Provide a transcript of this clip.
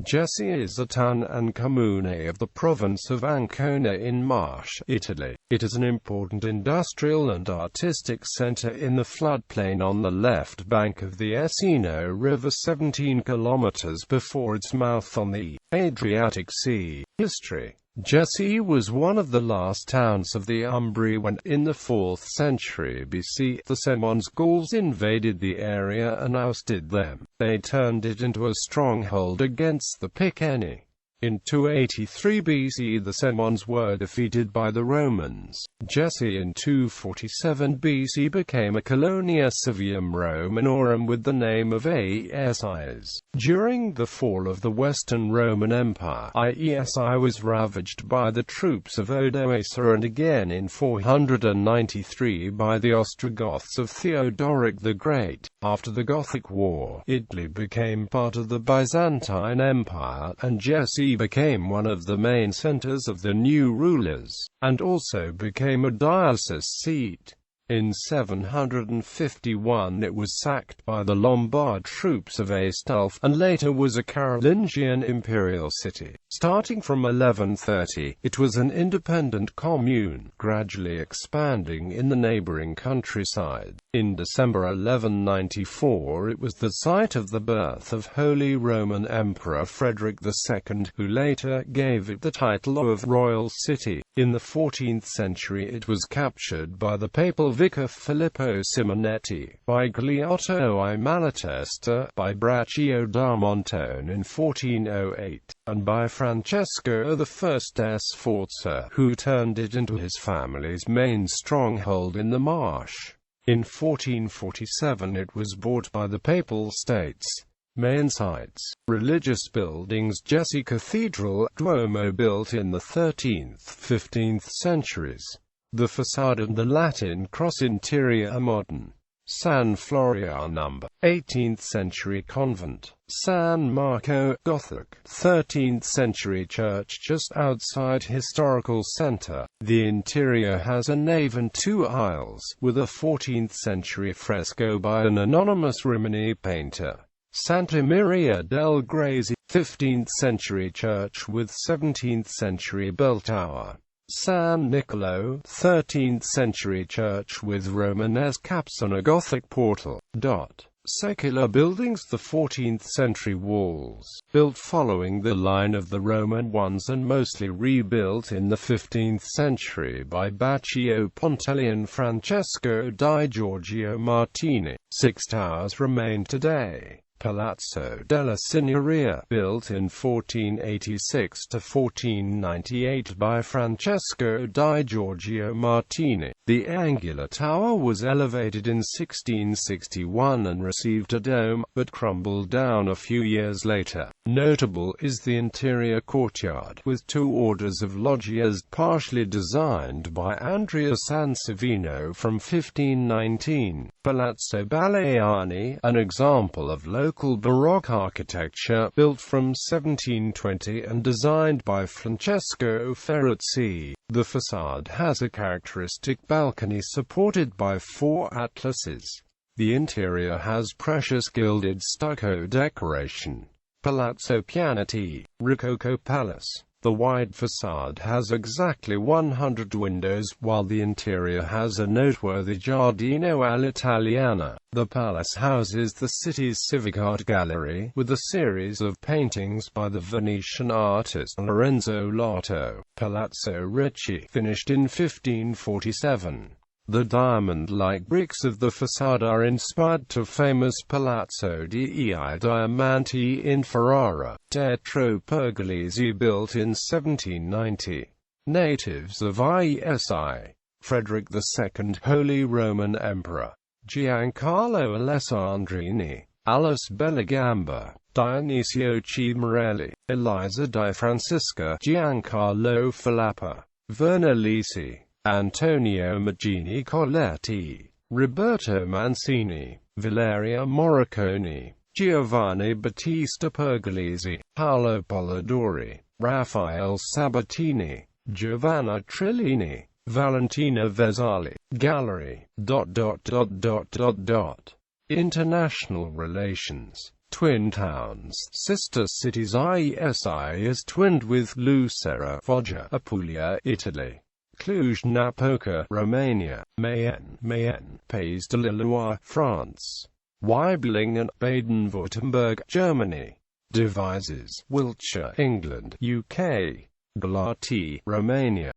Jesi is a town and comune of the province of Ancona in Marche, Italy. It is an important industrial and artistic center in the floodplain on the left bank of the Esino River 17 kilometers before its mouth on the Adriatic Sea. History. Jesi was one of the last towns of the Umbria when, in the 4th century BC, the Semnones Gauls invaded the area and ousted them. They turned it into a stronghold against the Piceni. In 283 BC the Semnones were defeated by the Romans. Jesi in 247 BC became a colonia civium Romanorum with the name of Iesi. During the fall of the Western Roman Empire, Iesi was ravaged by the troops of Odoacer and again in 493 by the Ostrogoths of Theodoric the Great. After the Gothic War, Italy became part of the Byzantine Empire, and Jesi became one of the main centers of the new rulers, and also became a diocese seat. In 751 it was sacked by the Lombard troops of Aistulf, and later was a Carolingian imperial city. Starting from 1130, it was an independent commune, gradually expanding in the neighboring countryside. In December 1194 it was the site of the birth of Holy Roman Emperor Frederick II, who later gave it the title of Royal City. In the 14th century it was captured by the papal vicar Filippo Simonetti, by Gliotto I Malatesta, by Braccio da Montone in 1408, and by Francesco I Sforza, who turned it into his family's main stronghold in the Marche. In 1447 it was bought by the Papal States. Main sites. Religious buildings. Jesi Cathedral, Duomo built in the 13th, 15th centuries. The facade and the Latin cross interior are modern. San Floriano, 18th century convent. San Marco, Gothic, 13th century church just outside historical center. The interior has a nave and 2 aisles, with a 14th century fresco by an anonymous Rimini painter. Santa Maria del Grazie, 15th century church with 17th century bell tower. San Niccolò, 13th century church with Romanesque apse and a Gothic portal. Secular buildings. The 14th century walls, built following the line of the Roman ones and mostly rebuilt in the 15th century by Baccio Pontelli and Francesco di Giorgio Martini. 6 towers remain today. Palazzo della Signoria, built in 1486 to 1498 by Francesco di Giorgio Martini. The angular tower was elevated in 1661 and received a dome, but crumbled down a few years later. Notable is the interior courtyard, with 2 orders of loggias, partially designed by Andrea Sansovino from 1519. Palazzo Baleani, an example of local Baroque architecture, built from 1720 and designed by Francesco Ferrazzi. The facade has a characteristic balcony supported by 4 atlases. The interior has precious gilded stucco decoration. Palazzo Pianeti, Rococo Palace. The wide facade has exactly 100 windows, while the interior has a noteworthy giardino all'italiana. The palace houses the city's civic art gallery, with a series of paintings by the Venetian artist Lorenzo Lotto. Palazzo Ricci, finished in 1547. The diamond-like bricks of the facade are inspired to famous Palazzo dei Diamanti in Ferrara. Teatro Pergolesi, built in 1790. Natives of Iesi. Frederick II, Holy Roman Emperor. Giancarlo Alessandrini. Alice Bellegamba. Dionisio Cimarelli. Eliza di Francisca. Giancarlo Filappa. Vernalisi. Antonio Magini Coletti, Roberto Mancini, Valeria Morricone, Giovanni Battista Pergolesi, Paolo Polidori, Raphael Sabatini, Giovanna Trillini, Valentina Vezzali. Gallery. International relations. Twin towns. Sister cities. Iesi is twinned with Lucera, Foggia, Apulia, Italy. Cluj-Napoca, Romania. Mayenne, Pays de la Loire, France. Weibling, Baden-Württemberg, Germany. Devizes. Wiltshire, England, UK. Galati, Romania.